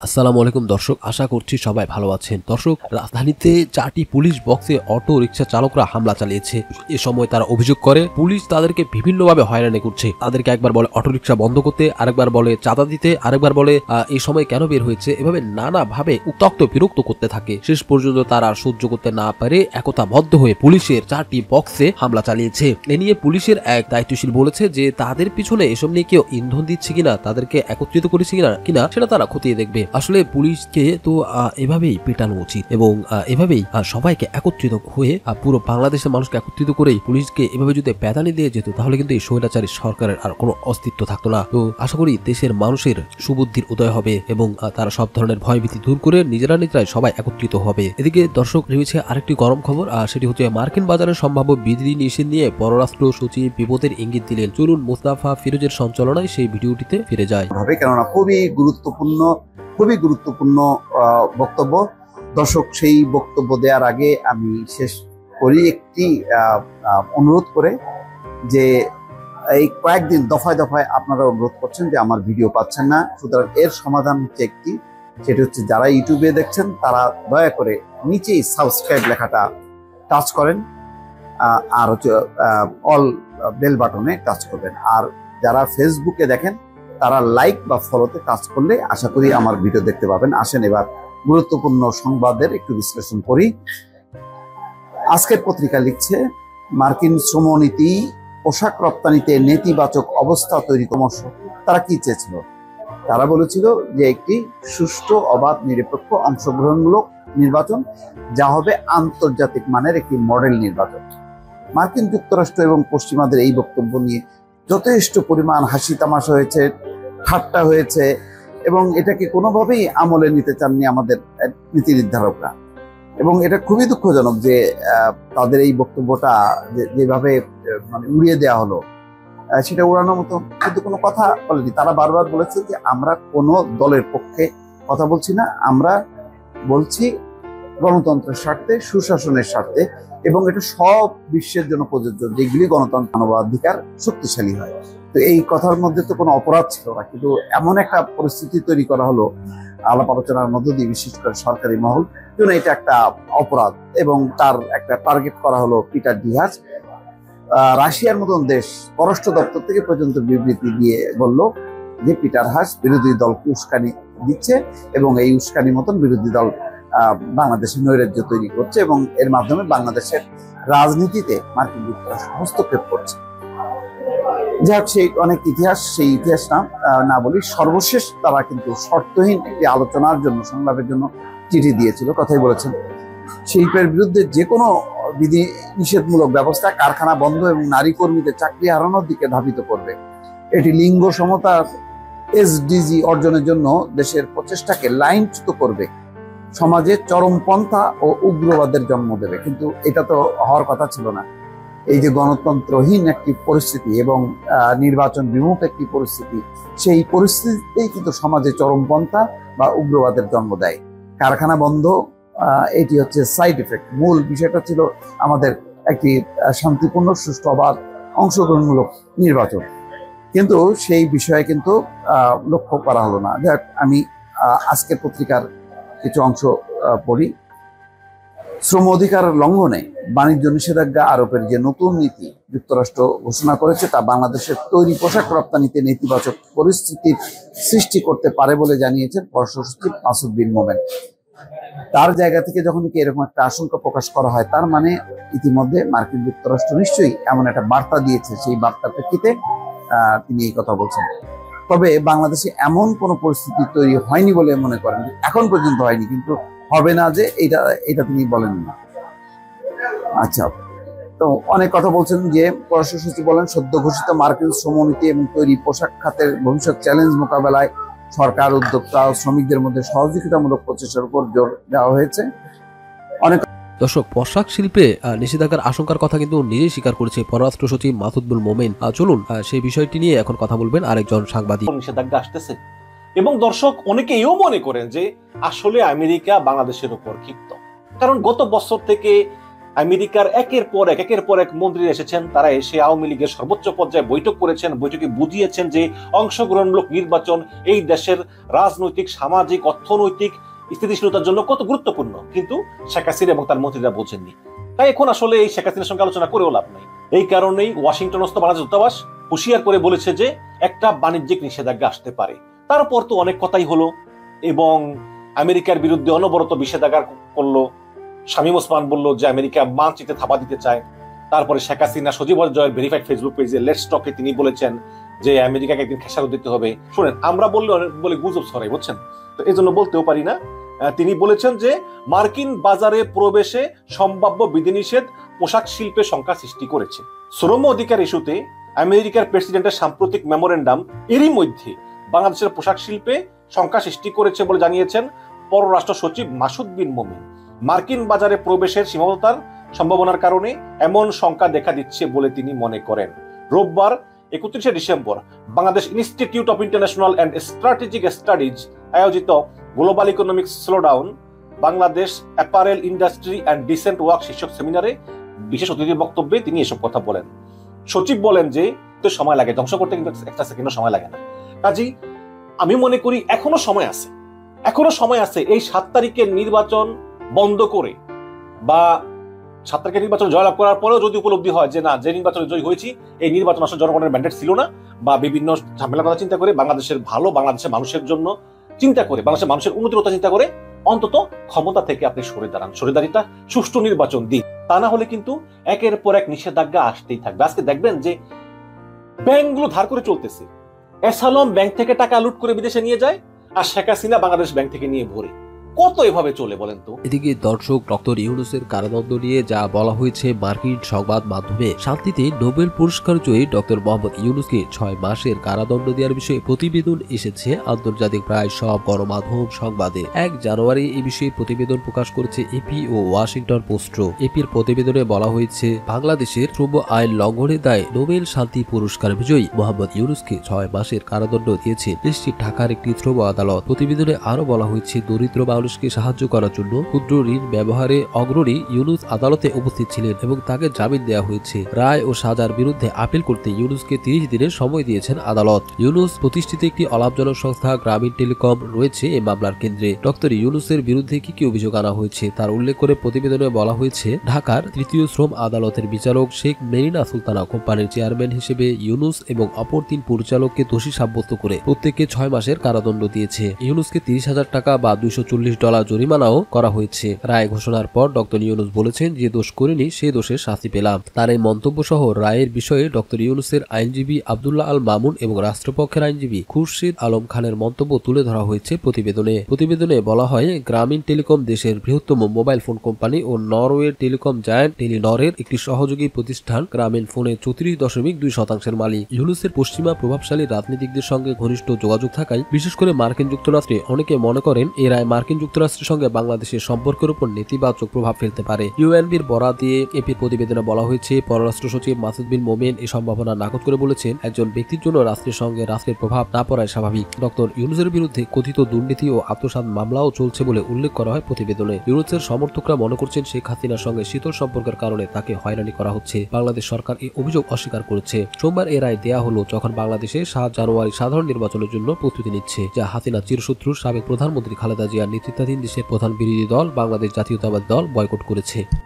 আসসালামু আলাইকুম দর্শক, আশা করছি সবাই ভালো আছেন। দর্শক, রাজধানীতে 4টি পুলিশ বক্সে অটো রিকশা চালকরা হামলা চালিয়েছে। এ সময় তারা অভিযোগ করে পুলিশ তাদেরকে বিভিন্নভাবে হয়রানি করছে। তাদেরকে একবার বলে অটো রিকশা বন্ধ করতে, আরেকবার বলে চাঁদা দিতে, আরেকবার বলে এই সময় কেন বের হয়েছে, এভাবে নানাভাবে উত্তক্ত বিরক্ত করতে থাকে। শেষ পর্যন্ত তারা সহ্য করতে না পারে একতাবদ্ধ হয়ে পুলিশের 4টি বক্সে হামলা চালিয়েছে। এ নিয়ে পুলিশের এক দায়িত্বশীল বলেছে যে তাদের পিছনে এসব নিয়ে কেউ ইন্ধন দিচ্ছে কিনা, তাদেরকে একত্রিত করেছে কিনা সেটা তারা খতিয়ে দেখবে। আসলে পুলিশকে তো এভাবেই পেটানো উচিত এবং এভাবেই সবাইকে একত্রিত হয়ে পুরো বাংলাদেশের মানুষকে একত্রিত করেই পুলিশকে এভাবে যদি প্যাদানি দিয়ে যেত, তাহলে কিন্তু এই স্বৈরাচারী সরকারের আর কোনো অস্তিত্ব থাকতো না। তো আশা করি দেশের মানুষের সুবুদ্ধির উদয় হবে এবং তারা সব ধরনের ভয়ভীতি দূর করে নিজেরাই সবাই একত্রিত হবে। এদিকে দর্শক, রয়েছে আরেকটি গরম খবর, সেটি হচ্ছে মার্কিন বাজারের সম্ভাব্য বিধি নিষেধ নিয়ে পররাষ্ট্র সচিব বিপদের ইঙ্গিত দিলেন। চলুন মুস্তাফা ফিরোজের সঞ্চালনায় সেই ভিডিওটিতে ফিরে যায়। কেননা খুবই গুরুত্বপূর্ণ বক্তব্য। দর্শক, সেই বক্তব্য দেওয়ার আগে আমি শেষ করি একটি অনুরোধ করে, যে এই কয়েকদিন দফায় আপনারা অনুরোধ করছেন যে আমার ভিডিও পাচ্ছেন না। সুতরাং এর সমাধান হচ্ছে একটি, সেটি হচ্ছে যারা ইউটিউবে দেখছেন তারা দয়া করে নিচেই সাবস্ক্রাইব লেখাটা টাচ করেন, আর হচ্ছে অল বেল বাটনে টাচ করবেন। আর যারা ফেসবুকে দেখেন তারা লাইক বা ফলোতে টাচ করলে আশা করি আমার ভিডিও দেখতে পাবেন। আসেন এবার গুরুত্বপূর্ণ সংবাদের একটু বিশ্লেষণ করি। আজকের পত্রিকা লিখছে, মার্কিন শ্রমনীতি পোশাক রপ্তানিতে নেতিবাচক অবস্থা তৈরি ক্রমশ। তারা কি চেয়েছিল? তারা বলেছিল যে একটি সুষ্ঠু, অবাধ, নিরপেক্ষ, অংশগ্রহণমূলক নির্বাচন, যা হবে আন্তর্জাতিক মানের একটি মডেল নির্বাচন। মার্কিন যুক্তরাষ্ট্র এবং পশ্চিমাদের এই বক্তব্য নিয়ে যথেষ্ট পরিমাণ হাসি তামাশা হয়েছে, ঠাট্টা হয়েছে, এবং এটাকে কোনোভাবেই আমলে নিতে চাননি আমাদের নীতি নির্ধারকরা। এবং এটা খুবই দুঃখজনক যে তাদের এই বক্তব্যটা যেভাবে মানে উড়িয়ে দেওয়া হলো, সেটা উড়ানোর মতো কিন্তু কোনো কথা বলেনি। তারা বারবার বলেছে যে আমরা কোনো দলের পক্ষে কথা বলছি না, আমরা বলছি গণতন্ত্রের স্বার্থে, সুশাসনের স্বার্থে, এবং এটা সব বিশ্বের জন্য প্রযোজ্য, যেগুলি গণতন্ত্র, মানবাধিকার শক্তিশালী হয়। তো এই কথার মধ্যে তো কোনো অপরাধ ছিল না, কিন্তু এমন একটা পরিস্থিতি তৈরি করা হলো আলাপ আলোচনার মধ্য দিয়ে, বিশেষ করে সরকারি মহল, জন্য এটা একটা অপরাধ। এবং তার একটা টার্গেট করা হলো পিটার ডিহাজ। রাশিয়ার মতন দেশ পররাষ্ট্র দপ্তর থেকে পর্যন্ত বিবৃতি দিয়ে বলল যে পিটার হাস বিরোধী দলকে উস্কানি দিচ্ছে, এবং এই উস্কানি মতন বিরোধী দল বাংলাদেশে নৈরাজ্য তৈরি করছে, এবং এর মাধ্যমে বাংলাদেশের রাজনীতিতে মার্কিন যুক্তরাষ্ট্র হস্তক্ষেপ করছে। যাই হোক, সেই অনেক ইতিহাস, সেই ইতিহাস না বলি, সর্বশেষ তারা কিন্তু শর্তহীন একটি আলোচনার জন্য, সংলাপের জন্য চিঠি দিয়েছিল। কথাই বলেছেন, শিল্পের বিরুদ্ধে যে কোনো বিধি নিষেধমূলক ব্যবস্থা কারখানা বন্ধ এবং নারী কর্মীদের চাকরি হারানোর দিকে ধাবিত করবে। এটি লিঙ্গ সমতার এসডিজি অর্জনের জন্য দেশের প্রচেষ্টাকে লাইনচ্যুত করবে, সমাজে চরমপন্থা ও উগ্রবাদের জন্ম দেবে। কিন্তু এটা তো হওয়ার কথা ছিল না। এই যে গণতন্ত্রহীন একটি পরিস্থিতি এবং নির্বাচন বিমুখ একটি পরিস্থিতি, সেই পরিস্থিতিতেই কিন্তু সমাজে চরমপন্থা বা উগ্রবাদের জন্ম দেয়। কারখানা বন্ধ, এটি হচ্ছে সাইড এফেক্ট। মূল বিষয়টা ছিল আমাদের একটি শান্তিপূর্ণ, সুষ্ঠু, অবাধ, অংশগ্রহণমূলক নির্বাচন, কিন্তু সেই বিষয়ে কিন্তু লক্ষ্য করা হলো না। যাক, আমি আজকের পত্রিকার কিছু অংশ পড়ি। শ্রম অধিকার লঙ্ঘনে বাণিজ্য নিষেধাজ্ঞা আরোপের যে নতুন নীতি যুক্তরাষ্ট্র ঘোষণা করেছে, তা বাংলাদেশের তৈরি পোশাক রপ্তানিতে নেতিবাচক পরিস্থিতির সৃষ্টি করতে পারে বলে জানিয়েছেন পররাষ্ট্র সচিব মাসুদ বিন মোমেন। তার জায়গা থেকে যখন কি এরকম একটা আশঙ্কা প্রকাশ করা হয়, তার মানে ইতিমধ্যে মার্কিন যুক্তরাষ্ট্র নিশ্চয়ই এমন একটা বার্তা দিয়েছে, সেই বার্তার প্রেক্ষিতে তিনি এই কথা বলছেন। তবে বাংলাদেশে এমন কোনো পরিস্থিতি তৈরি হয়নি বলে মনে করেন, এখন পর্যন্ত হয়নি, কিন্তু হবে না যে এটা তিনি বলেন না। আচ্ছা, তো অনেক কথা বলছেন যে পররাষ্ট্র সচিব বলেন, সদ্য ঘোষিত মার্কিন শ্রমনীতি এবং তৈরি পোশাক খাতের ভবিষ্যৎ চ্যালেঞ্জ মোকাবেলায় সরকার, উদ্যোক্তা ও শ্রমিকদের মধ্যে সহযোগিতামূলক প্রচেষ্টার উপর জোর দেওয়া হয়েছে। অনেক দর্শক, পোশাক শিল্পে নিষেধাজ্ঞার আশঙ্কার কথা কিন্তু নিজেই স্বীকার করেছে পররাষ্ট্র সচিব মাসুদ বিন মোমেন। চলুন সেই বিষয়টি নিয়ে এখন কথা বলবেন আরেকজন সাংবাদিক। নিষেধাজ্ঞা আসতেছে এবং দর্শক, অনেকে এও মনে করেন যে আসলে আমেরিকা বাংলাদেশের উপর ক্ষিপ্ত, কারণ গত বছর থেকে আমেরিকার একের পর এক মন্ত্রী এসেছেন, তারা এসে আওয়ামী লীগের সর্বোচ্চ পর্যায়ে বৈঠক করেছেন, বৈঠকে বুঝিয়েছেন যে অংশগ্রহণমূলক নির্বাচন এই দেশের রাজনৈতিক, সামাজিক, অর্থনৈতিক স্থিতিশীলতার জন্য কত গুরুত্বপূর্ণ। কিন্তু শেখ হাসিনা এবং তার মন্ত্রীরা বোঝেননি। তাই এখন আসলে এই শেখ হাসিনার সঙ্গে আলোচনা করেও লাভ নাই। এই কারণেই ওয়াশিংটনস্থ বাংলাদেশ দূতাবাস হুঁশিয়ার করে বলেছে যে একটা বাণিজ্যিক নিষেধাজ্ঞা আসতে পারে। তারপর তো অনেক কথাই হলো এবং আমেরিকার বিরুদ্ধে অনবরত নিষেধাজ্ঞা করলো। শামীম ওসমান বলল যে আমেরিকা মানচিত্রে থাবা দিতে চায়। তারপরে শেখ হাসিনা সজীব জয়ের ভেরিফাইড ফেসবুক পেজে লেটস টকে তিনি বলেছেন যে আমেরিকাকে একদিন খেসারত দিতে হবে। শুনেন, আমরা বলে গুজব ছড়াই, বুঝছেন, তো এই জন্য বলতেও পারি না। তিনি বলেছেন যে মার্কিন বাজারে প্রবেশে সম্ভাব্য বিধিনিষেধ পোশাক শিল্পে শঙ্কা সৃষ্টি করেছে। শ্রম অধিকার ইস্যুতে আমেরিকার প্রেসিডেন্টের সাম্প্রতিক মেমোরেন্ডাম এরই মধ্যে বাংলাদেশের পোশাক শিল্পে শঙ্কা সৃষ্টি করেছে বলে জানিয়েছেন পররাষ্ট্র সচিব মাসুদ বিন মোমেন। মার্কিন বাজারে প্রবেশের সীমাবদ্ধতার সম্ভাবনার কারণে এমন শঙ্কা দেখা দিচ্ছে বলে তিনি মনে করেন। রোববার 31শে December Bangladesh institute of international and strategic studies আয়োজিত global economic slowdown Bangladesh apparel industry and decent work শীর্ষক সেমিনারে বিশেষ অতিথির বক্তব্যে তিনি এসব কথা বলেন। সচিব বলেন যে সময় লাগে, ধ্বংস করতে কিন্তু একটা সেকেন্ডও সময় লাগে না। কাজেই আমি মনে করি এখনো সময় আছে এই 7 তারিখের নির্বাচন বন্ধ করে বা 7 তারিখের নির্বাচন জয়লাভ করার পরেও যদি উপলব্ধি হয় যে না, যে নির্বাচনে জয় হয়েছি এই নির্বাচন আসলে জনগণের ম্যান্ডেট ছিল না, বা বিভিন্ন ঝামেলার কথা চিন্তা করে বাংলাদেশের ভালো, বাংলাদেশের মানুষের জন্য চিন্তা করে, বাংলাদেশের মানুষের উন্নতির কথা চিন্তা করে অন্তত ক্ষমতা থেকে আপনি সরে দাঁড়ান, সরেদারিতা সুষ্ঠু নির্বাচন দিন। তা না হলে কিন্তু একের পর এক নিষেধাজ্ঞা আসতেই থাকবে। আজকে দেখবেন যে ব্যাংকগুলো ধার করে চলতেছে, এসালম ব্যাংক থেকে টাকা লুট করে বিদেশে নিয়ে যায়, আর শেখ হাসিনা বাংলাদেশ ব্যাংক থেকে নিয়ে ভরে। কত এভাবে চলে বলেন তো? এদিকে দর্শক, ডক্টর ইউনূসের কারাদণ্ড নিয়ে যা বলা হয়েছে, মার্কিন সংবাদ মাধ্যমে শান্তিতে নোবেল পুরস্কার জয়ী ডক্টর মোহাম্মদ ইউনূসকে 6 মাসের কারাদণ্ড দেওয়ার বিষয়ে প্রতিবেদন এসেছে আন্তর্জাতিক প্রায় সব গণমাধ্যম সংবাদে। 1 জানুয়ারি এই বিষয়ে প্রতিবেদন প্রকাশ করেছে এপি ও ওয়াশিংটন পোস্ট। এপির প্রতিবেদনে বলা হয়েছে, বাংলাদেশের শ্রম আইন লঙ্ঘনের দায়ে নোবেল শান্তি পুরস্কার বিজয়ী মোহাম্মদ ইউনূসকে 6 মাসের কারাদণ্ড দিয়েছে দেশটি ঢাকার একটি শ্রম আদালত। প্রতিবেদনে আরো বলা হয়েছে, দরিদ্র মানুষকে সাহায্য করার জন্য ক্ষুদ্র ঋণ ব্যবহারে অগ্রণী ইউনূস আদালতে উপস্থিত ছিলেন এবং তাকে জামিন দেওয়া হয়েছে। রায় ও সাজার বিরুদ্ধে আপিল করতে ইউনূসকে 30 দিনের সময় দিয়েছেন আদালত। ইউনূস প্রতিষ্ঠিত একটি অলাভজনক সংস্থা গ্রামীণ টেলিকম রয়েছে এই মামলার কেন্দ্রে। ডক্টর ইউনূসের বিরুদ্ধে কি কি অভিযোগ আনা হয়েছে তার উল্লেখ করে প্রতিবেদনে বলা হয়েছে, ঢাকার 3য় শ্রম আদালতের বিচারক শেখ মেরিনা সুলতানা কোম্পানির চেয়ারম্যান হিসেবে ইউনূস এবং অপর 3 পরিচালককে দোষী সাব্যস্ত করে প্রত্যেককে 6 মাসের কারাদণ্ড দিয়েছে। ইউনূসকে $30,000 বা $240 জরিমানাও করা হয়েছে। রায় ঘোষণার পর ডক্টর ইউনূস বলেছেন, যে দোষ করিনি সে দোষের শাস্তি পেলাম। তার এই মন্তব্য সহ রায়ের বিষয়ে ডক্টর ইউনূসের আইনজীবী আব্দুল্লাহ আল মামুন এবং রাষ্ট্রপক্ষের আইনজীবী খুরশিদ আলম খানের মন্তব্য তুলে ধরা হয়েছে প্রতিবেদনে বলা হয়, গ্রামীণ টেলিকম দেশের বৃহত্তম মোবাইল ফোন কোম্পানি ও নরওয়ের টেলিকম জায়ান্ট টেলিনরের একটি সহযোগী প্রতিষ্ঠান গ্রামীণ ফোনে 34.2% মালিক। ইউনূসের পশ্চিমা প্রভাবশালী রাজনীতিকদের সঙ্গে ঘনিষ্ঠ যোগাযোগ থাকায় বিশেষ করে মার্কিন যুক্তরাষ্ট্রে অনেকে মনে করেন এই রায় মার্কিন যুক্তরাষ্ট্রের সঙ্গে বাংলাদেশের সম্পর্কের উপর নেতিবাচক প্রভাব ফেলতে পারে। ইউএনবির বরাত দিয়ে এপির প্রতিবেদনে বলা হয়েছে, পররাষ্ট্র সচিব মাসুদ বিন মোমেন এই সম্ভাবনা নাকচ করে বলেছেন, একজন ব্যক্তির জন্য রাষ্ট্রের সঙ্গে রাষ্ট্রের প্রভাব না পড়ায় স্বাভাবিক। ডক্টর ইউনূসের বিরুদ্ধে কথিত দুর্নীতি ও আত্মসাৎ মামলাও চলছে বলে উল্লেখ করা হয় প্রতিবেদনে। ইউনূসের সমর্থকরা মনে করছেন শেখ হাসিনার সঙ্গে শীতল সম্পর্কের কারণে তাকে হয়রানি করা হচ্ছে। বাংলাদেশ সরকার এই অভিযোগ অস্বীকার করেছে। সোমবার এ রায় দেয়া হলো যখন বাংলাদেশে 7 জানুয়ারি সাধারণ নির্বাচনের জন্য প্রস্তুতি নিচ্ছে, যা হাসিনা চিরশত্রু সাবেক প্রধানমন্ত্রী খালেদা জিয়ার নেতৃত্বাধীন দেশের প্রধান বিরোধী দল বাংলাদেশ জাতীয়তাবাদী দল বয়কট করেছে।